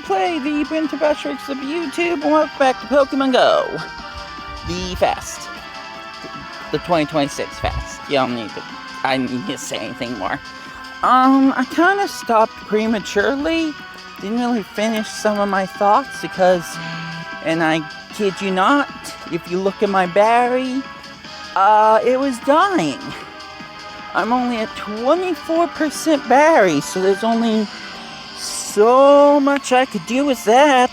play the Printer Bushwicks of YouTube, and welcome back to Pokemon Go. The Fest. The 2026 Fest. You don't need to, I need to say anything more. I kind of stopped prematurely. Didn't really finish some of my thoughts because, and I kid you not, if you look at my battery, it was dying. I'm only at 24% battery, so there's only so much I could do with that.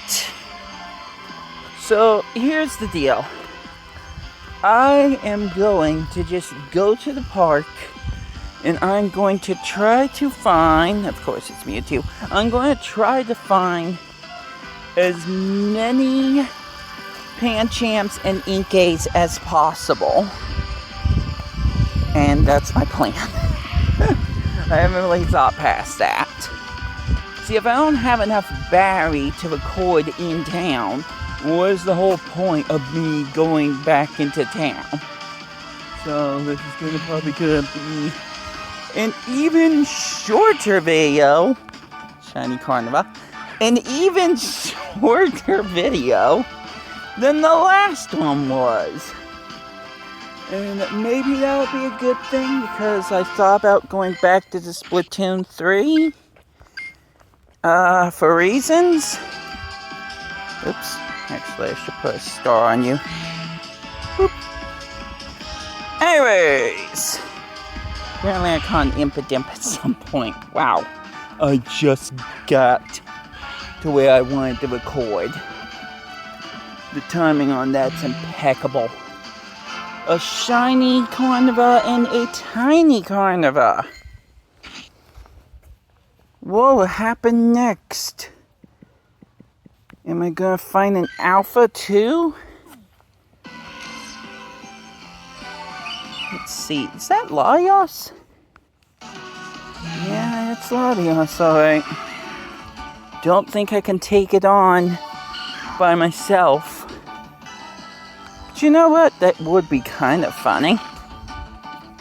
So here's the deal. I am going to just go to the park, and I'm going to try to find, of course it's Mewtwo, I'm going to try to find as many Panchamps and Inkays as possible. And that's my plan. I haven't really thought past that. See, if I don't have enough battery to record in town, what is the whole point of me going back into town? So this is probably gonna be an even shorter video. Shiny Carnivore. An even shorter video than the last one was. And maybe that would be a good thing, because I thought about going back to the Splatoon 3. For reasons. Oops. Actually, I should put a star on you. Boop. Anyways. Apparently I caught an Impidimp at some point. Wow. I just got to where I wanted to record. The timing on that's impeccable. A shiny Carnivore and a tiny Carnivore. What will happen next? Am I gonna find an alpha too? Let's see, is that Latios? Yeah, it's Latios, alright. Don't think I can take it on by myself. But you know what? That would be kind of funny.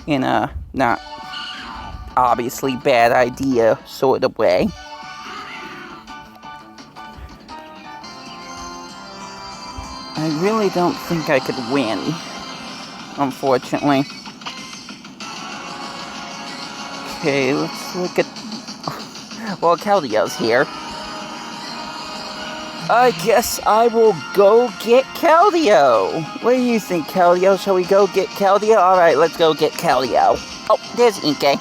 In a not obviously bad idea sort of way. I really don't think I could win, unfortunately. Okay, let's look at... Well, Keldio's here. I guess I will go get Keldeo. What do you think, Keldeo? Shall we go get Keldeo? Alright, let's go get Keldeo. Oh, there's Inkay.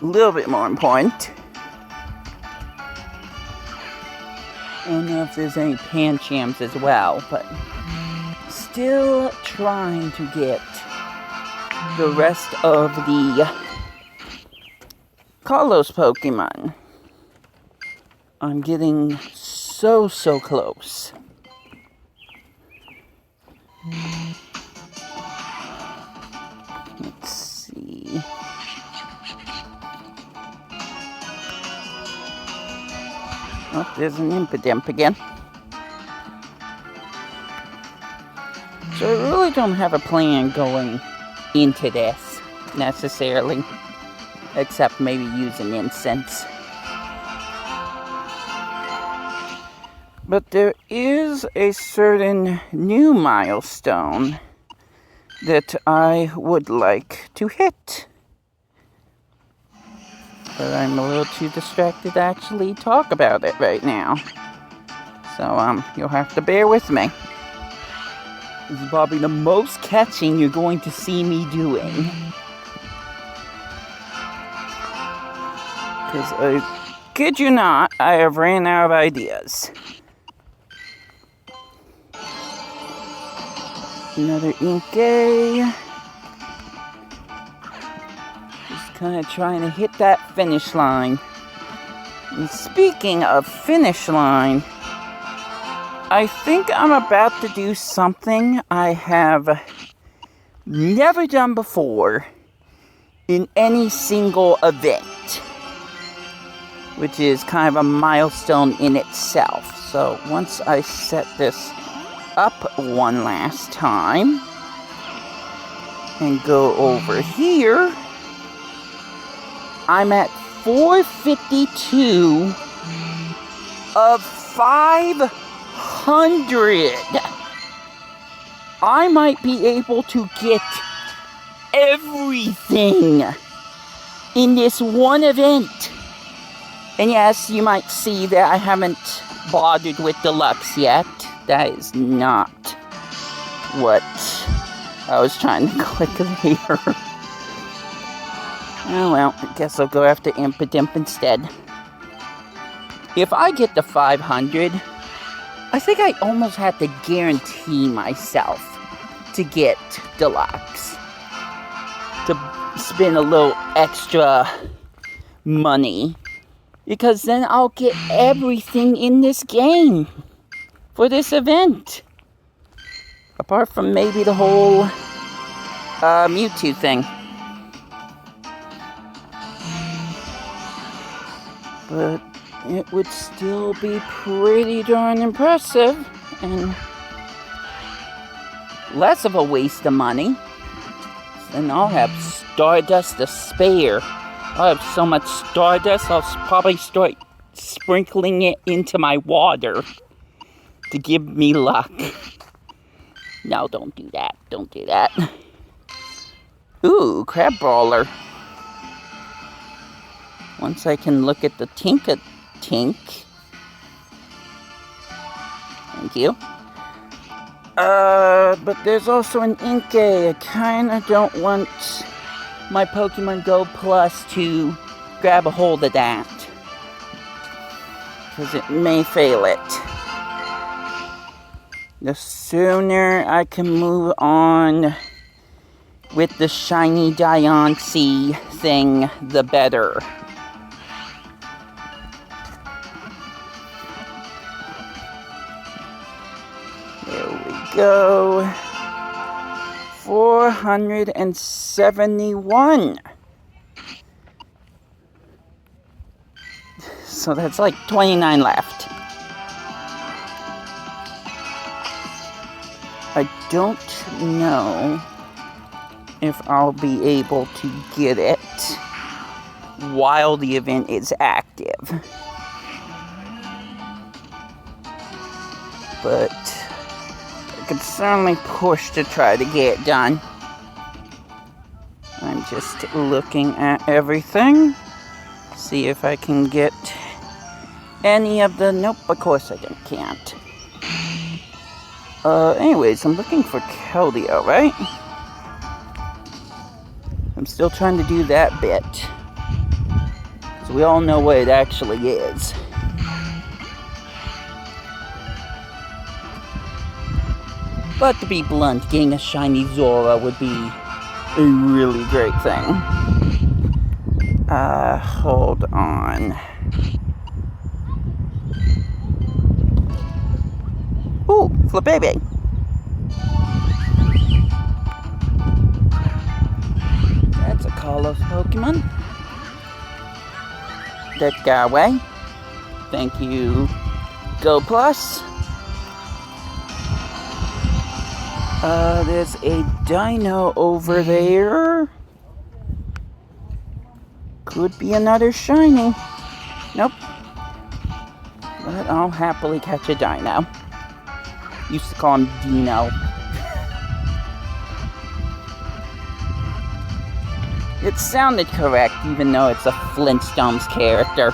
A little bit more important. I don't know if there's any Panchamps as well, but still trying to get the rest of the Kalos Pokemon. I'm getting so close. Let's see. Oh, there's an Impidimp again. So I really don't have a plan going into this, necessarily. Except maybe using incense. But there is a certain new milestone that I would like to hit. But I'm a little too distracted to actually talk about it right now. So, you'll have to bear with me. This is probably the most catching you're going to see me doing. Because I kid you not, I have ran out of ideas. Another Inkay. Just kind of trying to hit that finish line. And speaking of finish line, I think I'm about to do something I have never done before in any single event. Which is kind of a milestone in itself. So once I set this up one last time and go over here, I'm at 452 of 500. I might be able to get everything in this one event. And yes, you might see that I haven't bothered with deluxe yet. That is not what I was trying to click here. Oh well, I guess I'll go after Impidimp instead. If I get the 500, I think I almost have to guarantee myself to get deluxe. To spend a little extra money. Because then I'll get everything in this game for this event. Apart from maybe the whole Mewtwo thing. But it would still be pretty darn impressive. And less of a waste of money. And I'll have Stardust to spare. I'll have so much Stardust, I'll probably start sprinkling it into my water to give me luck. No, don't do that. Don't do that. Ooh, Crab Brawler. Once I can look at the Tink. Thank you. But there's also an Inkay. I kinda don't want my Pokemon Go Plus to grab a hold of that. Because it may fail it. The sooner I can move on with the shiny Diancie thing, the better. There we go. 471. So that's like 29 left. I don't know if I'll be able to get it while the event is active. But I could certainly push to try to get it done. I'm just looking at everything. See if I can get any of the... Nope, of course I can't. Anyways, I'm looking for Keldeo, right? I'm still trying to do that bit. So we all know what it actually is. But to be blunt, getting a shiny Zora would be a really great thing. Hold on. Ooh, Flebebe. That's a Kalos Pokemon. That Craz-aaye. Thank you, Go Plus. There's a Dino over there. Could be another shiny. Nope. But I'll happily catch a Dino. Used to call him Dino. It sounded correct, even though it's a Flintstones character.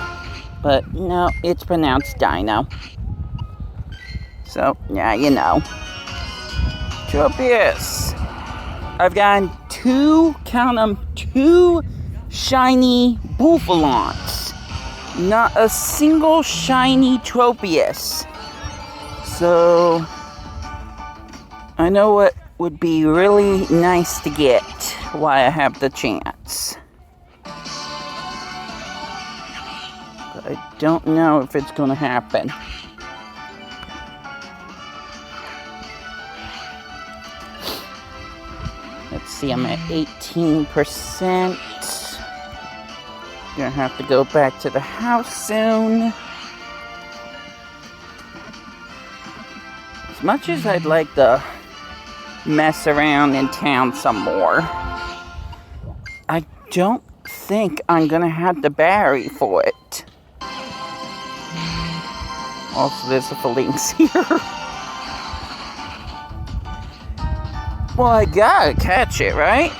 But no, it's pronounced Dino. So, yeah, you know. Tropius. I've gotten two shiny Bouffalants. Not a single shiny Tropius. So, I know what would be really nice to get while I have the chance. But I don't know if it's going to happen. Let's see, I'm at 18%. Gonna have to go back to the house soon. As much as I'd like to mess around in town some more, I don't think I'm gonna have the berry for it. Also, there's a phalanx here. Well, I gotta catch it, right?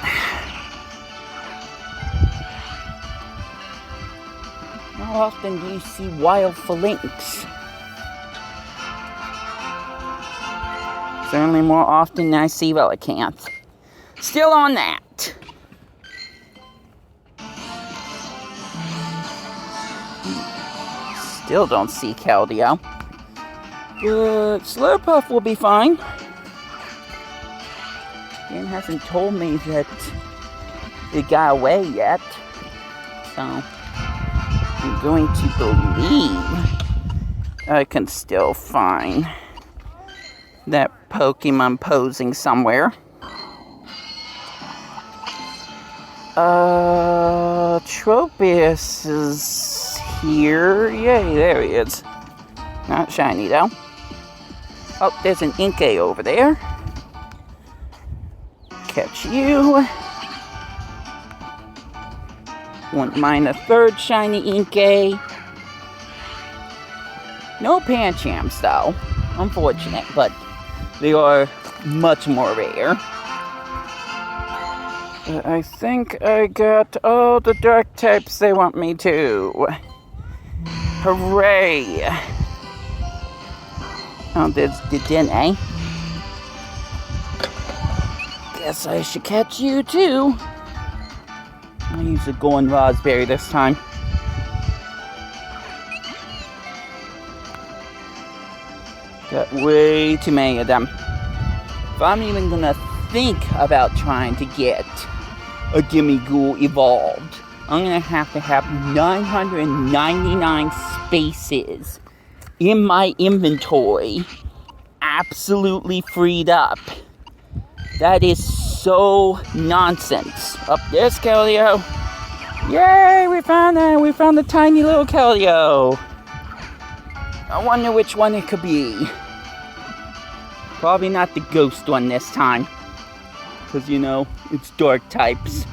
How often do you see wild phalanx? Certainly more often than I see relicanth. Still on that. Still don't see Keldeo. But Slurpuff will be fine. Dan hasn't told me that it got away yet. So I'm going to believe I can still find that Pokemon posing somewhere. Tropius is here. Yay, there he is. Not shiny though. Oh, there's an Inkay over there. Catch you. Wouldn't mind a third shiny Inkay. No Panchams though. Unfortunate, but they are much more rare. I think I got all the dark types they want me to. Hooray! Oh, there's the Dene. Guess I should catch you too. I'll use the golden raspberry this time. Got way too many of them. If I'm even gonna think about trying to get a Gimmighoul evolved, I'm gonna have 999 spaces in my inventory absolutely freed up. That is so nonsense. Up there's Keldeo. Yay, we found that. We found the tiny little Keldeo. I wonder which one it could be. Probably not the ghost one this time. Because, you know, it's dark types.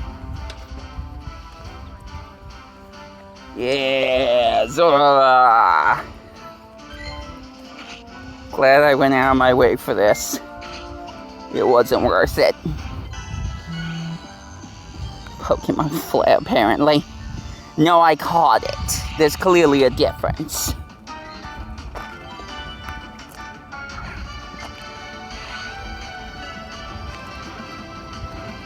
Yeah, Zora! Glad I went out of my way for this. It wasn't worth it. Pokemon Flare, apparently. No, I caught it. There's clearly a difference.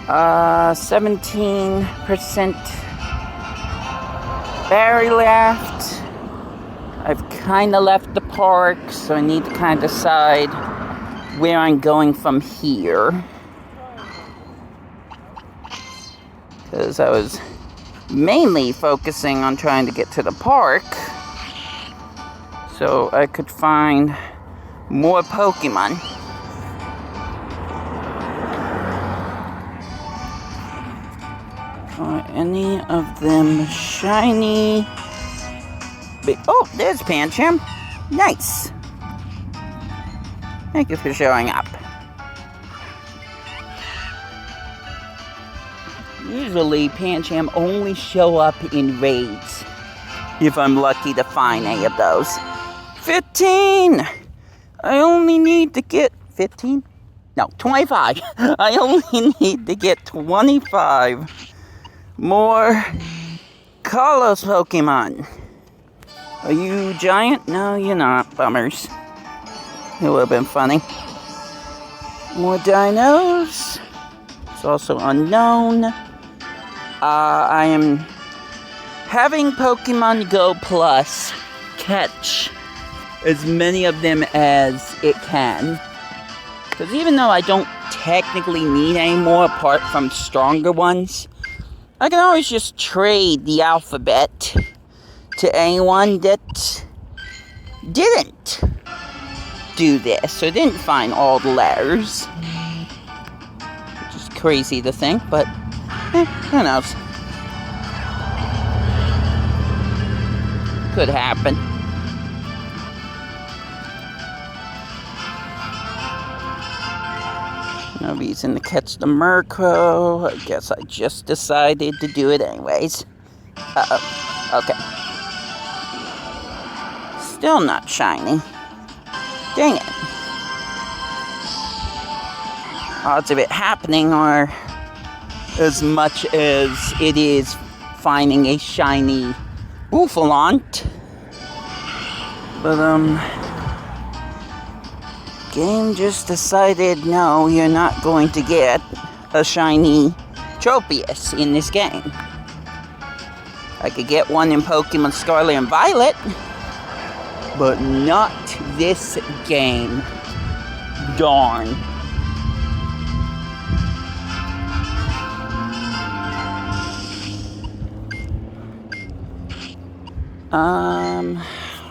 17% berry left. I've kind of left the park, so I need to kind of decide where I'm going from here. Because I was mainly focusing on trying to get to the park so I could find more Pokemon. Are any of them shiny? Oh, there's Pancham. Nice. Thank you for showing up. Usually, Pancham only show up in raids if I'm lucky to find any of those. 15! I only need to get 15? No, 25. I only need to get 25 more Kalos Pokemon. Are you giant? No, you're not. Bummers. It would have been funny. More dinos. It's also unknown. I am having Pokemon Go Plus catch as many of them as it can. Because even though I don't technically need any more apart from stronger ones, I can always just trade the alphabet to anyone that didn't do this, or didn't find all the letters. Which is crazy to think, but who knows? Could happen. No reason to catch the Murkrow. I guess I just decided to do it anyways. Uh-oh. Okay. Still not shiny. Dang it. Odds of it happening are as much as it is finding a shiny Bouffalante. But, game just decided, no, you're not going to get a shiny Tropius in this game. I could get one in Pokemon Scarlet and Violet, but not this game. Darn.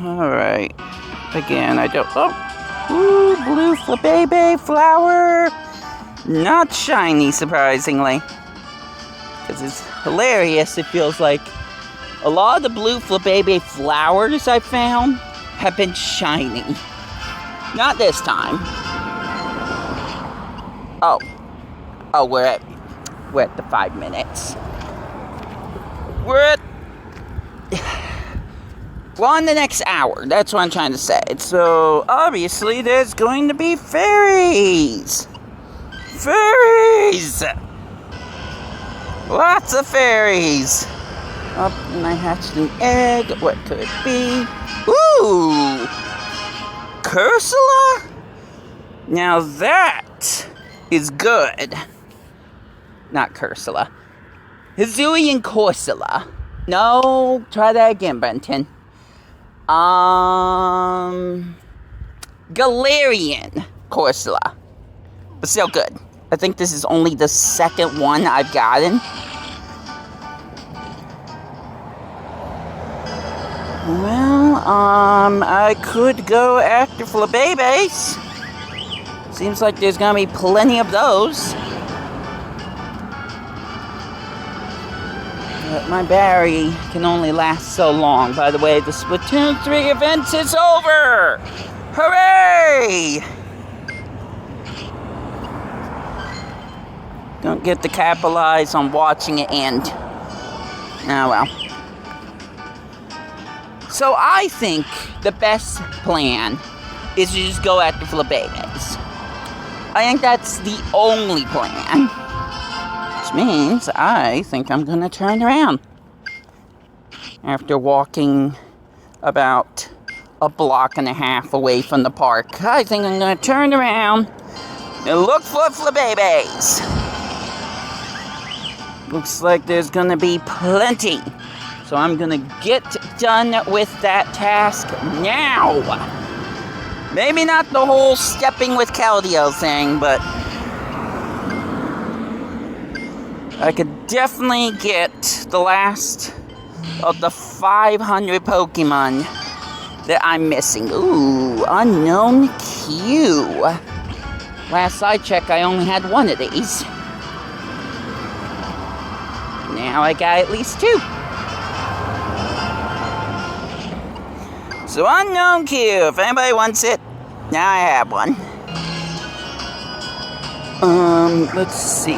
Alright. Again, I don't... Oh! Ooh, blue Flebebe flower! Not shiny, surprisingly. Because it's hilarious, it feels like a lot of the blue Flebebe flowers I found have been shiny. Not this time. Oh. Oh, we're at the 5 minutes. We're on the next hour. That's what I'm trying to say. So, obviously, there's going to be fairies. Fairies! Lots of fairies. Oh, and I hatched an egg. What could it be? Ooh! Cursula? Now that is good. Not Cursula. Hisuian Corsola. No, try that again, Brenton. Galarian Corsola. But still good. I think this is only the second one I've gotten. Well, I could go after Flebebes. Seems like there's gonna be plenty of those. But my berry can only last so long. By the way, the Splatoon 3 event is over! Hooray! Don't get to capitalize on watching it end. Oh well. So I think the best plan is to just go after Flebebes. I think that's the only plan. Which means I think I'm gonna turn around. After walking about a block and a half away from the park, I think I'm gonna turn around and look for Flebebes. Looks like there's gonna be plenty. So I'm gonna get done with that task now. Maybe not the whole stepping with Keldeo thing, but I could definitely get the last of the 500 Pokemon that I'm missing. Ooh, unknown Q. Last I checked, I only had one of these. Now I got at least 2. So unknown Q, if anybody wants it, now I have one. Let's see.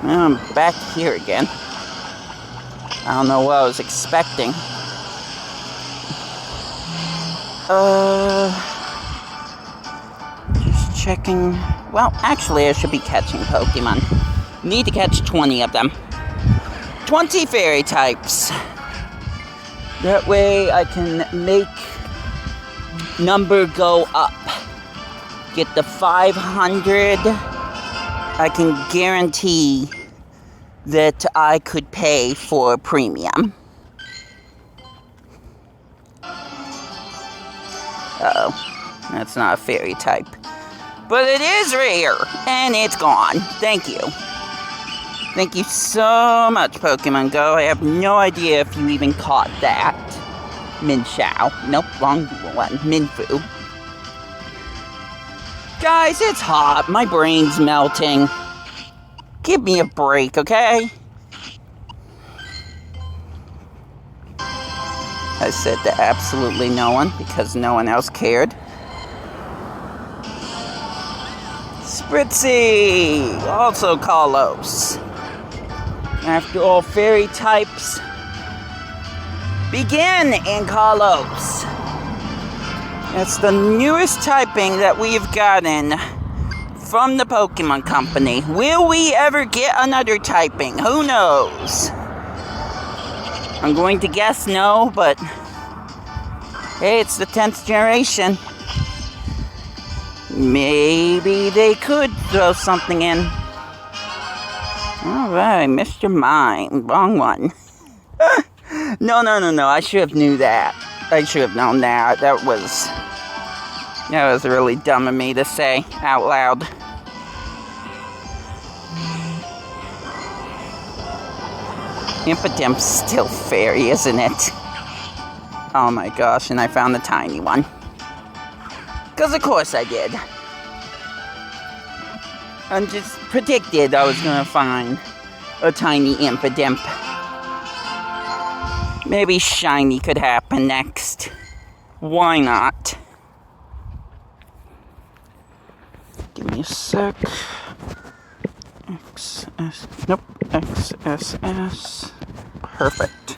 I'm back here again. I don't know what I was expecting. Just checking. Well, actually, I should be catching Pokemon. Need to catch 20 of them. 20 fairy types. That way I can make number go up. Get the 500. I can guarantee that I could pay for premium. Uh-oh. That's not a fairy type. But it is rare, and it's gone. Thank you. Thank you so much, Pokemon Go. I have no idea if you even caught that. Minshao. Nope, wrong one. Minfu. Guys, it's hot. My brain's melting. Give me a break, okay? I said to absolutely no one because no one else cared. Ritzy, also Carlos. After all, fairy types begin in Carlos. It's the newest typing that we've gotten from the Pokemon Company. Will we ever get another typing? Who knows? I'm going to guess no, but hey, it's the 10th generation. Maybe they could throw something in. Alright, Mr. Mime. Wrong one. No. I should have knew that. I should have known that. That was really dumb of me to say out loud. Impidim's still fairy, isn't it? Oh my gosh, and I found the tiny one. Because of course I did. I just predicted I was going to find a tiny Impidim. Maybe shiny could happen next. Why not? Give me a sec. XS. Nope. XSS. Perfect.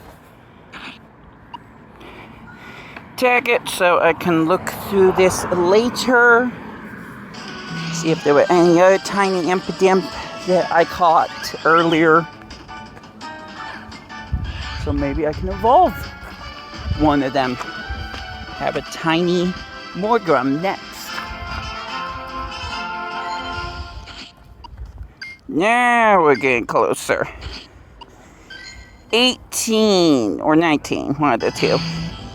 Tag it so I can look through this later. See if there were any other tiny Impidim that I caught earlier. So maybe I can evolve one of them. Have a tiny Morgrim next. Now we're getting closer. 18 or 19, one of the two.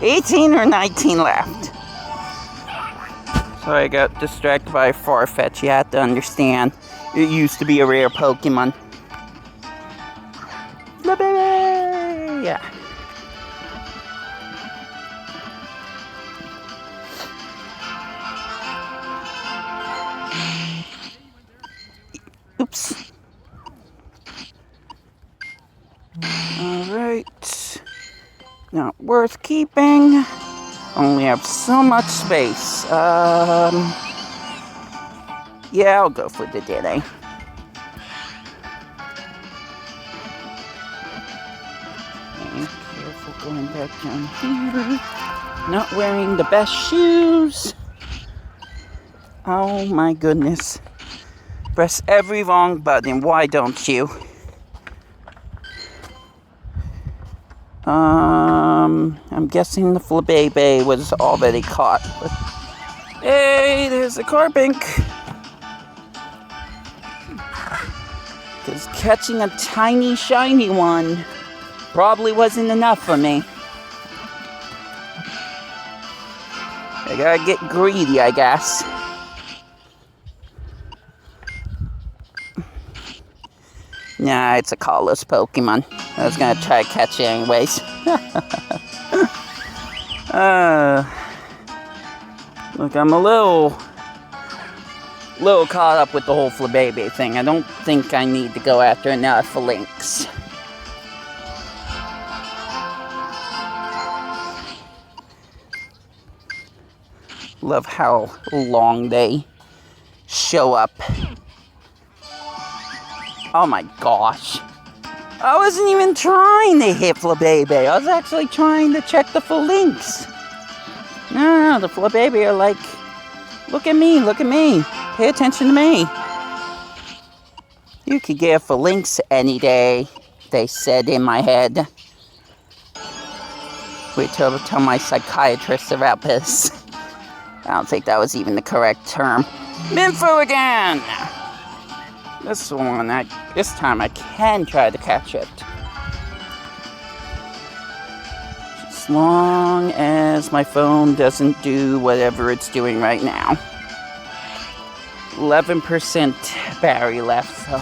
18 or 19 left. So I got distracted by Farfetch. You have to understand, it used to be a rare Pokemon. Flebebe! Yeah. Oops. Alright. Not worth keeping. Only have so much space. Yeah, I'll go for the Dene. Careful going back down here. Not wearing the best shoes. Oh my goodness. Press every wrong button. Why don't you? I'm guessing the Flebebe was already caught. But hey, there's a Carbink. Because catching a tiny shiny one probably wasn't enough for me. I gotta get greedy, I guess. Nah, it's a callless Pokemon. I was gonna try to catch it anyways. Look, I'm a little caught up with the whole Flebebe thing. I don't think I need to go after another Phalanx. Love how long they show up. Oh my gosh. I wasn't even trying to hit Flebebe. I was actually trying to check the Phalanx. No, the Flebebe are like, look at me, pay attention to me. You could get a Phalanx any day, they said in my head. Wait till I tell my psychiatrist about this. I don't think that was even the correct term. Minfu again! This time I can try to catch it. As long as my phone doesn't do whatever it's doing right now. 11% battery left, so...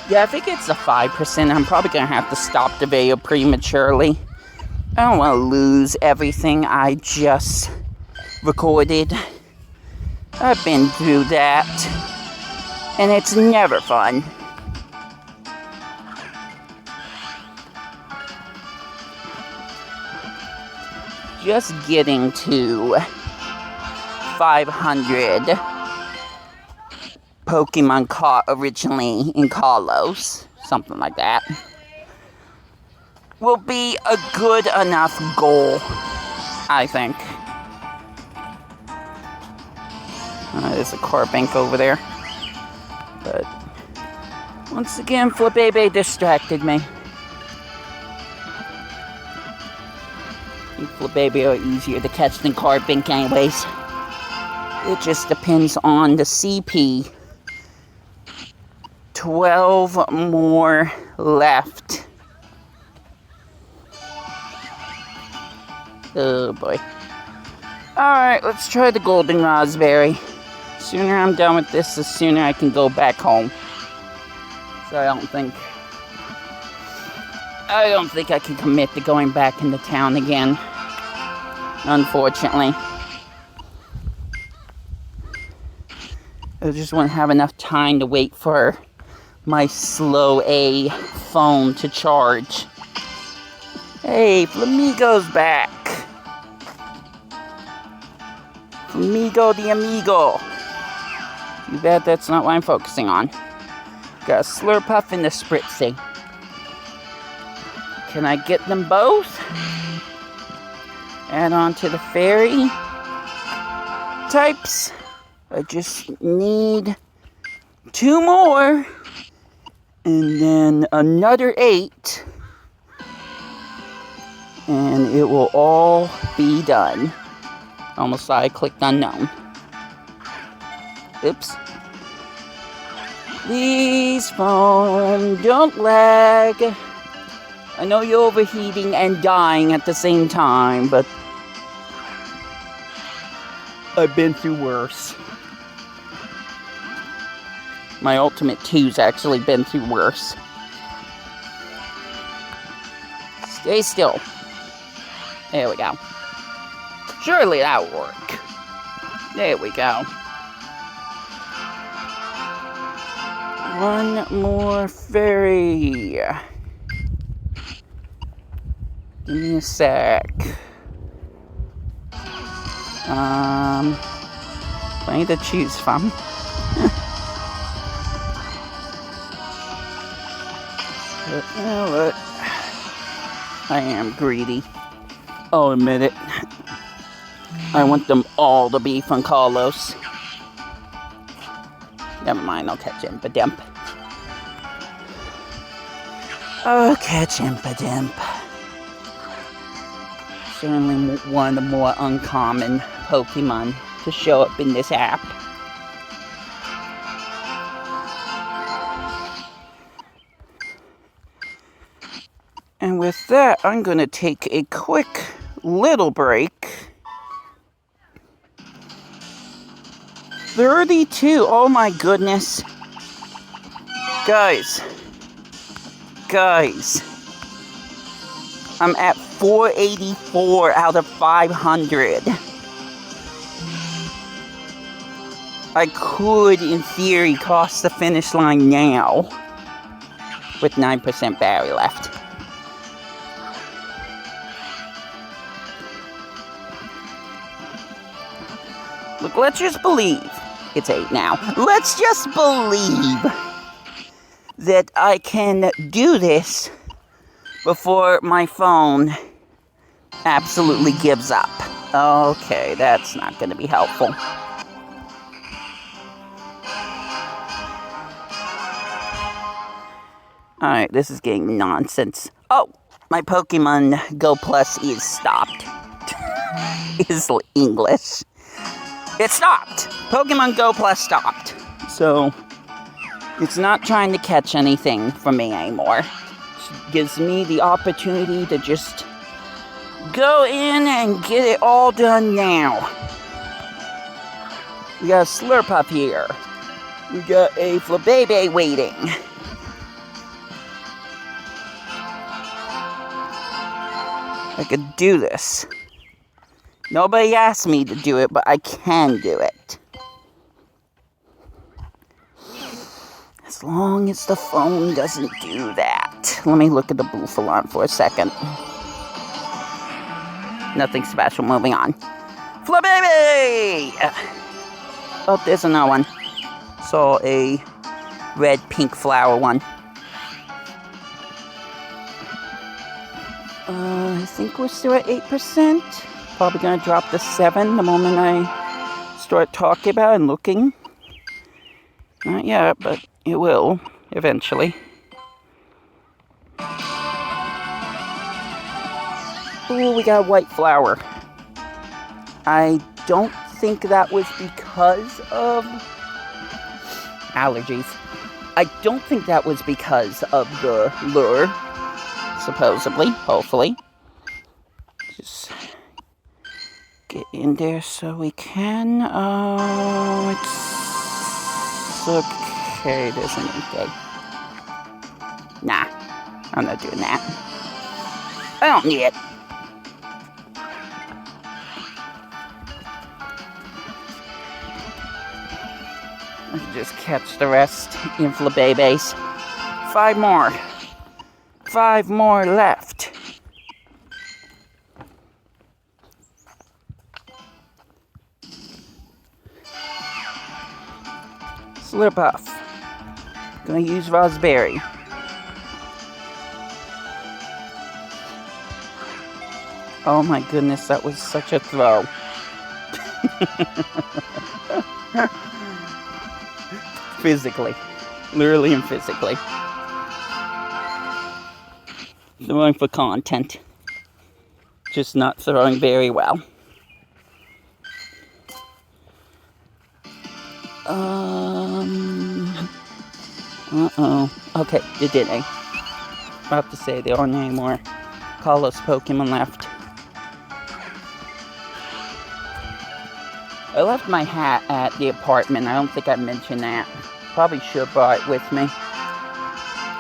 yeah, I think it's a 5%. I'm probably going to have to stop the video prematurely. I don't want to lose everything I just recorded. I've been through that, and it's never fun. Just getting to 500 Pokemon caught originally in Kalos, something like that, will be a good enough goal, I think. There's a car bank over there. But once again, Flebebe distracted me. I think Flebebe are easier to catch than car bank anyways. It just depends on the CP. 12 more left. Oh boy. Alright, let's try the golden raspberry. The sooner I'm done with this, the sooner I can go back home. So I don't think I can commit to going back into town again. Unfortunately. I just won't have enough time to wait for my slow-A phone to charge. Hey, Flamigo's back. Flamigo the amigo. Too bad that's not what I'm focusing on. Got a Slurpuff and the Spritzee. Can I get them both? Add on to the fairy types. I just need 2 more. And then another 8. And it will all be done. Almost thought I clicked unknown. Oops. Please, phone, don't lag. I know you're overheating and dying at the same time, but I've been through worse. My Ultimate 2's actually been through worse. Stay still. There we go. Surely that'll work. There we go. One more fairy. Give me a sec. Plenty to choose from. But you know what? I am greedy. I'll admit it. I want them all to be from Kalos. Never mind, I'll catch Impadimp. Oh, catch Impadimp. Certainly one of the more uncommon Pokemon to show up in this app. And with that, I'm going to take a quick little break. 32, oh my goodness. Guys, I'm at 484 out of 500. I could, in theory, cross the finish line now with 9% battery left. Look, let's just believe. It's 8 now. Let's just believe that I can do this before my phone absolutely gives up. Okay, that's not going to be helpful. Alright, this is getting nonsense. Oh, my Pokemon Go Plus is stopped. Is English. It stopped. Pokemon Go Plus stopped. So, it's not trying to catch anything from me anymore. It gives me the opportunity to just go in and get it all done now. We got a Slurpuff here. We got a Flebebe waiting. I could do this. Nobody asked me to do it, but I can do it. As long as the phone doesn't do that. Let me look at the Bouffalon for a second. Nothing special, moving on. Flebebe! Oh, there's another one. Saw a red pink flower one. I think we're still at 8%. Probably gonna drop to 7 the moment I start talking about it and looking. Not yet, but it will eventually. Ooh, we got a white flower. I don't think that was because of allergies. I don't think that was because of the lure. Supposedly, hopefully. Just get in there so we can. Oh, it's okay. There's an okay. Nah, I'm not doing that. I don't need it. Let's just catch the rest in Flebebes. 5 more. 5 more left. Slip off. Gonna use raspberry. Oh my goodness, that was such a throw. Physically. Literally and physically. Throwing for content. Just not throwing very well. Uh-oh. Okay, it didn't. About to say there aren't any more Kalos Pokemon left. I left my hat at the apartment. I don't think I mentioned that. Probably should have brought it with me.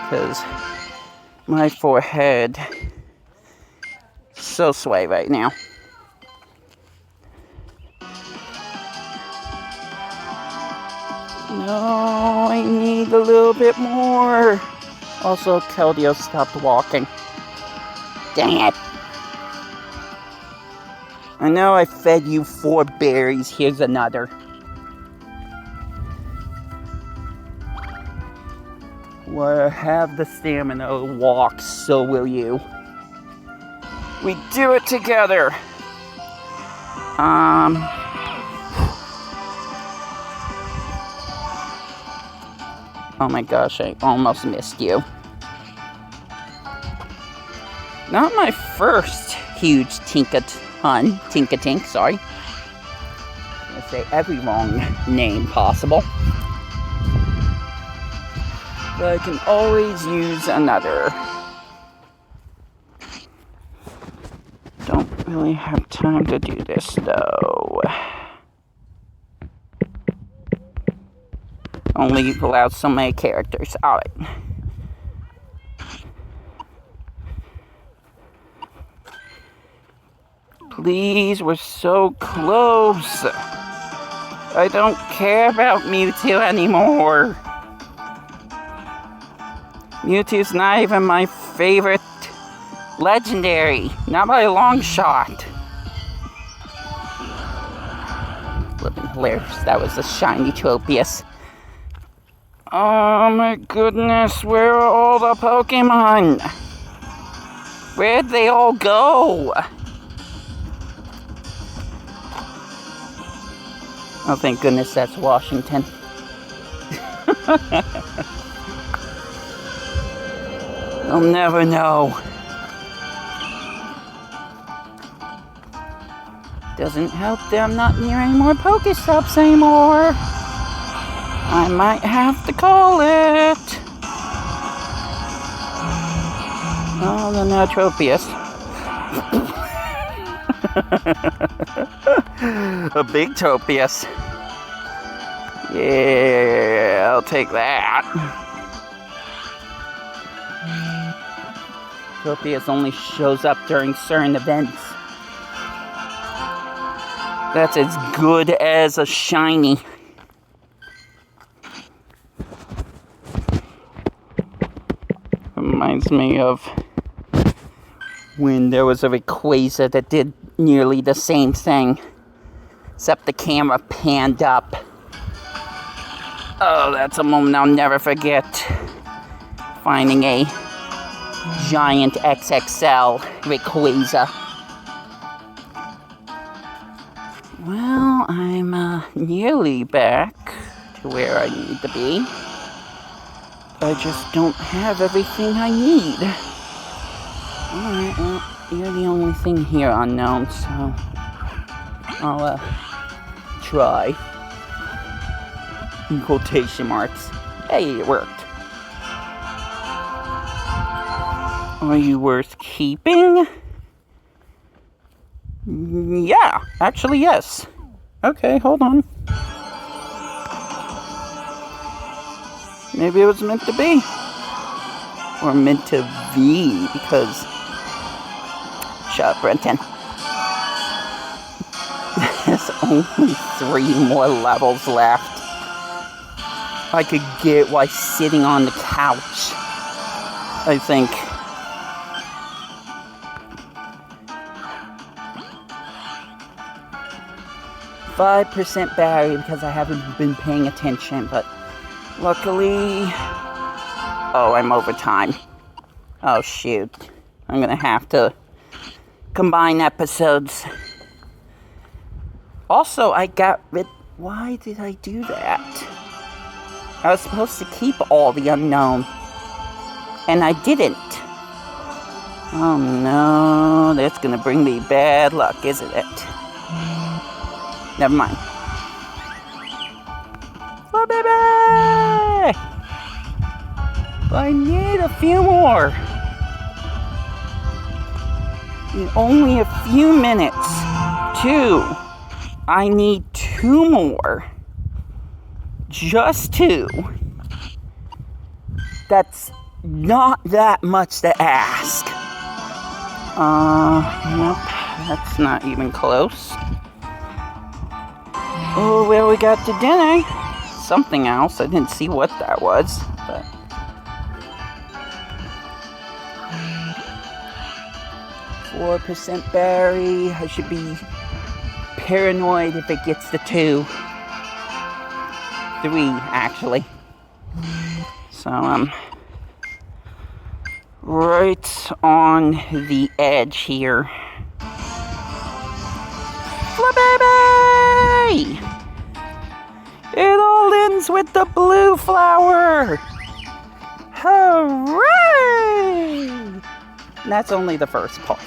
Because my forehead is so sway right now. No, I need a little bit more. Also, Keldeo stopped walking. Dang it. I know I fed you 4 berries. Here's another. Well, have the stamina to walk, so will you. We do it together. Oh my gosh, I almost missed you. Not my first huge Tinkatink, sorry. I'm gonna say every wrong name possible. But I can always use another. Don't really have time to do this though. Only allowed so many characters. Alright. Please, we're so close. I don't care about Mewtwo anymore. Mewtwo's not even my favorite legendary. Not by a long shot. Flippin' hilarious. That was a shiny Tropius. Oh my goodness, where are all the Pokemon? Where'd they all go? Oh, thank goodness that's Washington. They'll never know. Doesn't help them not near any more Pokestops anymore. I might have to call it. Oh, the Tropius. A big Tropius. Yeah, I'll take that. Tropius only shows up during certain events. That's as good as a shiny. Reminds me of when there was a Rayquaza that did nearly the same thing. Except the camera panned up. Oh, that's a moment I'll never forget. Finding a giant XXL Rayquaza. Well, I'm nearly back to where I need to be. I just don't have everything I need. Alright, well, you're the only thing here unknown, so I'll try. In quotation marks. Hey, it worked. Are you worth keeping? Yeah, actually yes. Okay, hold on. Maybe it was meant to be. Or meant to be, because... Shut up, Brenton. There's only 3 more levels left. I could get why sitting on the couch, I think. %, battery because I haven't been paying attention, but luckily... Oh, I'm over time. Oh, shoot. I'm gonna have to combine episodes. Also, I got rid... Why did I do that? I was supposed to keep all the unknown. And I didn't. Oh no, that's gonna bring me bad luck, isn't it? Never mind. Flebebe! I need a few more. In only a few minutes. 2. I need 2 more. Just 2. That's not that much to ask. Nope. That's not even close. Oh, well, we got to dinner. Something else. I didn't see what that was, but... %, battery. I should be paranoid if it gets to 2. 3, actually. So, right on the edge here. Flebebe! It all ends with the blue flower! Hooray! And that's only the first part.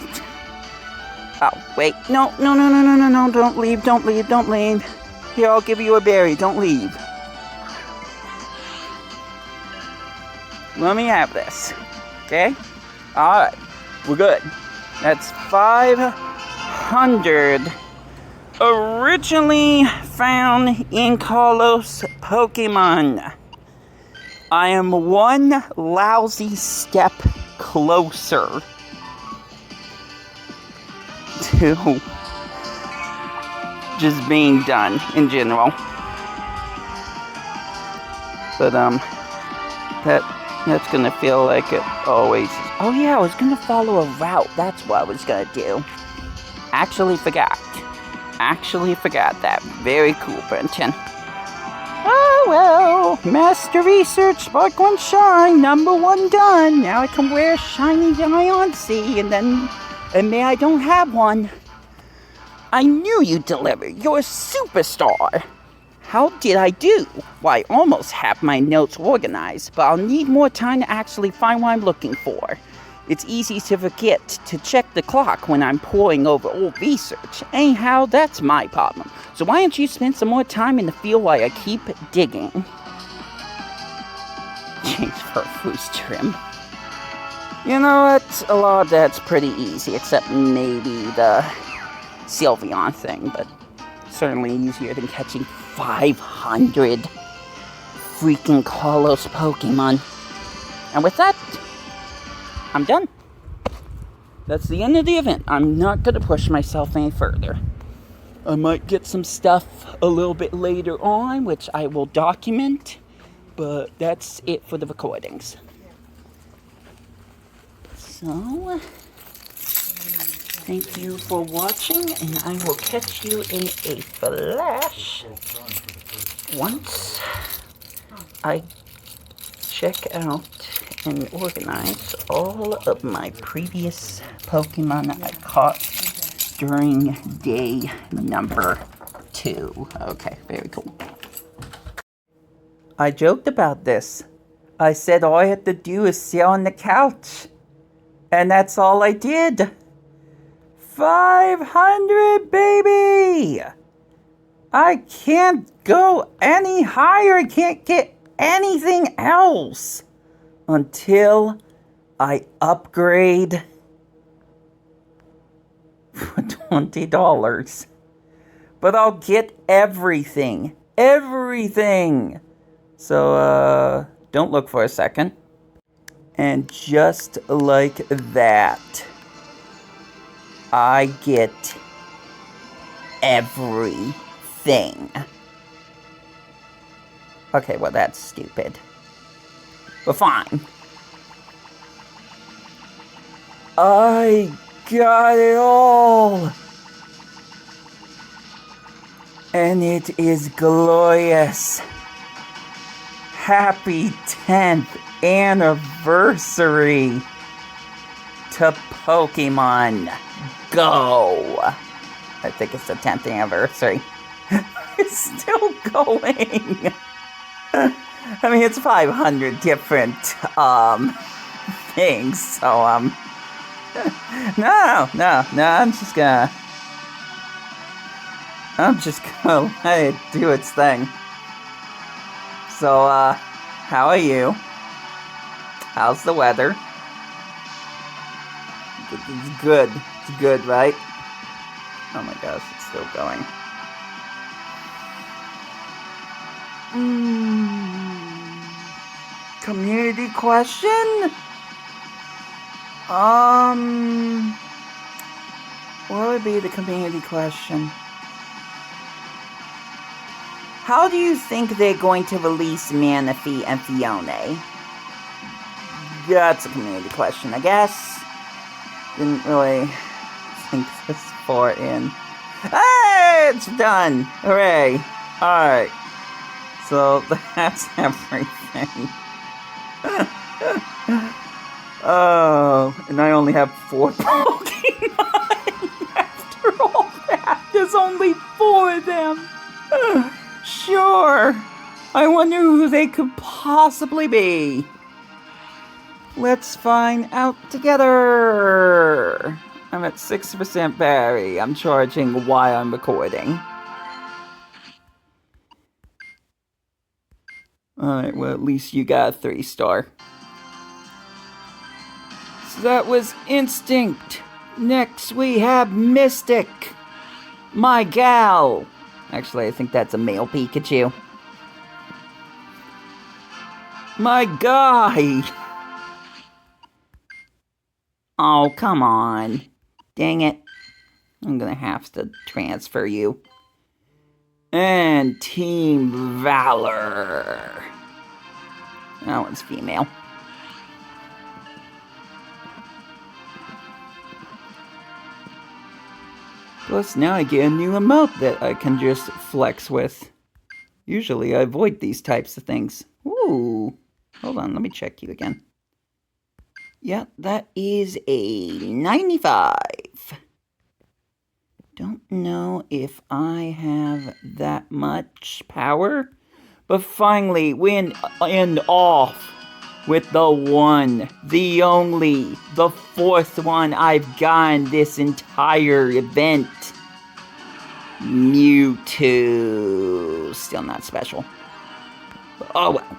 Oh, wait. No, don't leave, don't leave, don't leave. Here, I'll give you a berry, don't leave. Let me have this. Okay? Alright. We're good. That's 500 originally found in Kalos Pokemon. I am 1 lousy step closer to just being done in general. But that's gonna feel like it always is. Oh yeah, I was gonna follow a route. That's what I was gonna do. Actually forgot that. Very cool, Brenton. Oh well, Master Research, Sparkle and Shine, #1 done. Now I can wear shiny Giancy, and may I don't have one. I knew you'd deliver. You're a superstar. How did I do? Why, I almost have my notes organized, but I'll need more time to actually find what I'm looking for. It's easy to forget to check the clock when I'm poring over old research. Anyhow, that's my problem. So why don't you spend some more time in the field while I keep digging? Change Farfoo's trim. You know what? A lot of that's pretty easy, except maybe the Sylveon thing, but certainly easier than catching 500 freaking Kalos Pokemon. And with that, I'm done. That's the end of the event. I'm not going to push myself any further. I might get some stuff a little bit later on, which I will document, but that's it for the recordings. So, Thank you for watching, and I will catch you in a flash once I check out and organize all of my previous Pokemon I caught during day number 2. Okay, very cool. I joked about this. I said all I had to do is sit on the couch. And that's all I did. 500, baby! I can't go any higher. I can't get anything else until I upgrade for $20. But I'll get everything. Everything! So, don't look for a second. And just like that, I get everything. Okay, well that's stupid. But fine. I got it all! And it is glorious. Happy 10th anniversary to Pokemon Go. I think it's the 10th anniversary. It's still going. I mean, it's 500 different things, so no, I'm just gonna let it do its thing. So, how are you? How's the weather? It's good. It's good, right? Oh my gosh, it's still going. Community question? What would be the community question? How do you think they're going to release Manaphy and Fiona? That's a community question, I guess. Didn't really think this far in. Hey, it's done! Hooray! Alright. So, that's everything. Oh, and I only have 4 Pokemon after all that. There's only 4 of them. Sure. I wonder who they could possibly be. Let's find out together. I'm at 6% battery. I'm charging while I'm recording. Alright, well at least you got a 3-star. So that was Instinct. Next we have Mystic. My gal. Actually, I think that's a male Pikachu. My guy. Oh, come on. Dang it. I'm gonna have to transfer you. And Team Valor. That one's female. Plus, now I get a new emote that I can just flex with. Usually, I avoid these types of things. Ooh. Hold on, let me check you again. Yeah, that is a 95. Don't know if I have that much power. But finally, we end off with the one, the only, the 4th one I've gotten this entire event. Mewtwo. Still not special. Oh well.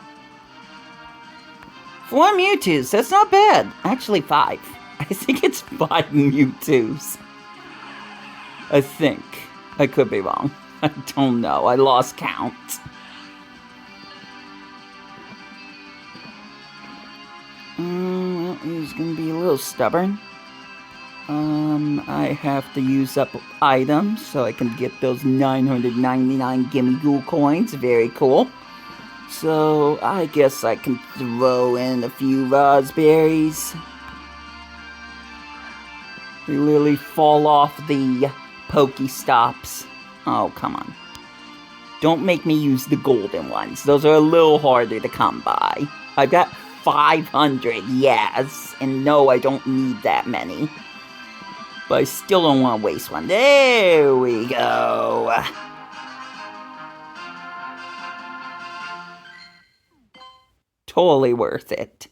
4 Mewtwo's, that's not bad. Actually 5. I think it's 5 Mewtwo's. I think. I could be wrong. I don't know. I lost count. Well, he's gonna be a little stubborn. I have to use up items so I can get those 999 Gimme Ghoul coins. Very cool. So, I guess I can throw in a few raspberries. They literally fall off the Pokestops. Oh, come on. Don't make me use the golden ones. Those are a little harder to come by. I've got 500, yes. And no, I don't need that many. But I still don't want to waste one. There we go. Totally worth it.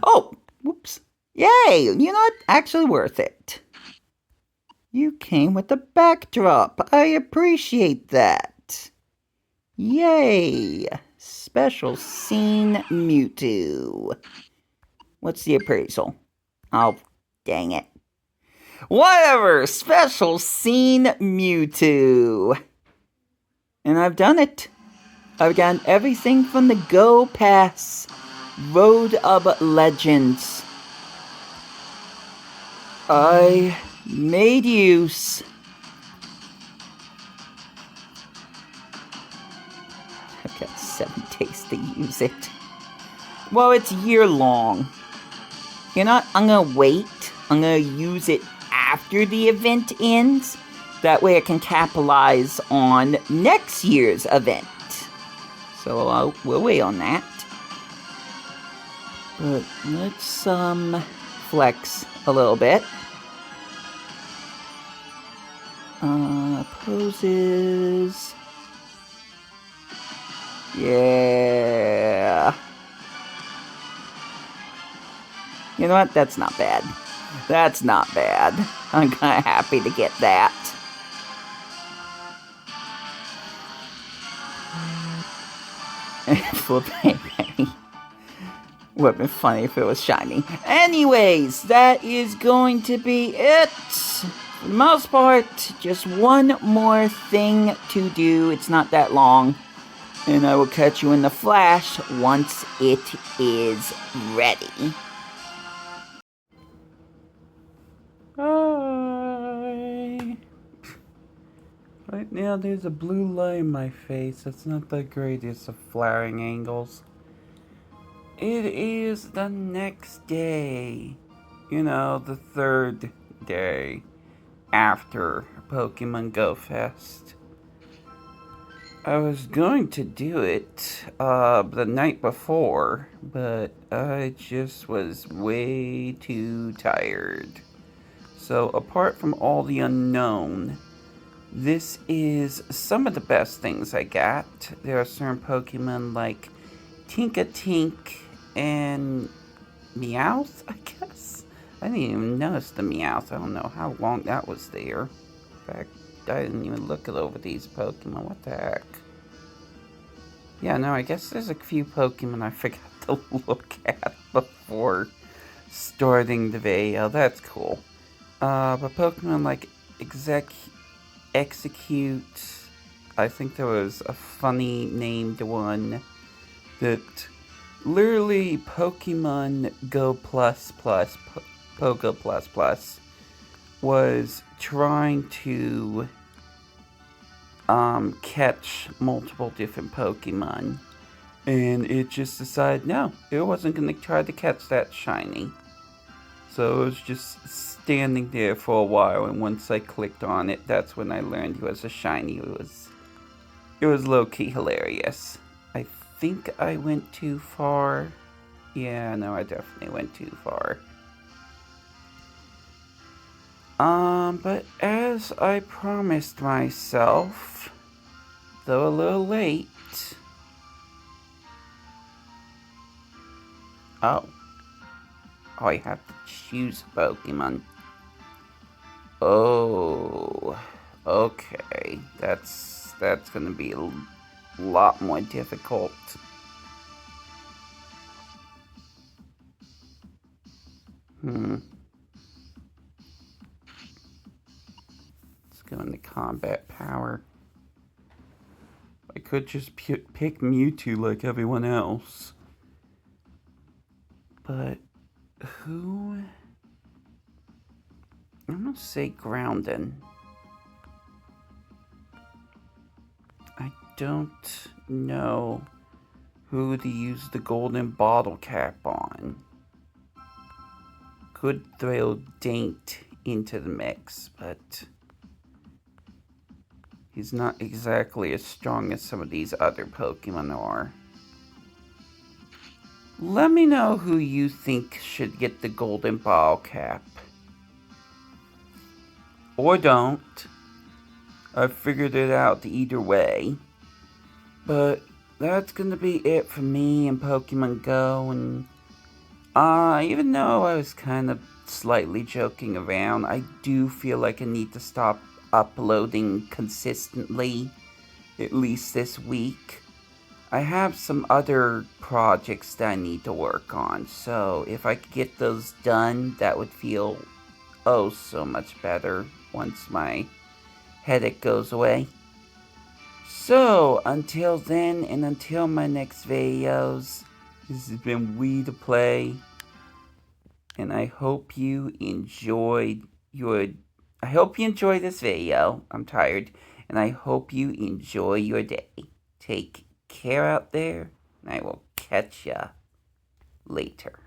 Oh, whoops. Yay, you know what? Actually worth it. You came with the backdrop. I appreciate that. Yay. Special Scene Mewtwo. What's the appraisal? Oh, dang it. Whatever. Special Scene Mewtwo. And I've done it. I've gotten everything from the Go Pass. Road of Legends. I made use. I've got 7 days to use it. Well, it's year long. You know what? I'm gonna wait. I'm gonna use it after the event ends. That way I can capitalize on next year's event. So we'll wait on that. But let's flex a little bit. Poses. Yeah. You know what? That's not bad. That's not bad. I'm kind of happy to get that. Flebebe. Would have been funny if it was shiny. Anyways, that is going to be it. For the most part, just one more thing to do. It's not that long. And I will catch you in the flash once it is ready. Hi. Right now there's a blue light in my face. It's not the greatest of flaring angles. It is the next day. You know, the 3rd day after Pokemon Go Fest. I was going to do it the night before, but I just was way too tired. So apart from all the unknown, this is some of the best things I got. There are certain Pokemon like Tinkatink and Meowth, I guess? I didn't even notice the Meowth. I don't know how long that was there. In fact, I didn't even look over these Pokemon. What the heck? Yeah, no, I guess there's a few Pokemon I forgot to look at before starting the video. That's cool. But Pokemon like Execute, I think there was a funny named one that literally Pokemon Go Pogo Plus was trying to catch multiple different Pokemon, and it just decided no, it wasn't going to try to catch that shiny. So it was just standing there for a while, and once I clicked on it, that's when I learned it was a shiny. It was low-key hilarious. I think I went too far. Yeah, no, I definitely went too far. But as I promised myself, though a little late... Oh, I have to choose a Pokemon. Oh, okay. That's gonna be a lot more difficult. Let's go into combat power. I could just pick Mewtwo like everyone else. But who? I'm gonna say Groundon. I don't know who to use the golden bottle cap on. could throw Daint into the mix, but he's not exactly as strong as some of these other Pokemon are. Let me know who you think should get the Golden Ball Cap. Or don't. I figured it out either way. But that's gonna be it for me and Pokemon Go, and even though I was kind of slightly joking around, I do feel like I need to stop uploading consistently, at least this week. I have some other projects that I need to work on, so if I could get those done, that would feel oh so much better once my headache goes away. So, until then, and until my next videos, this has been W2P, and I hope you enjoyed this video. I'm tired, and I hope you enjoy your day. Take care out there, and I will catch ya later.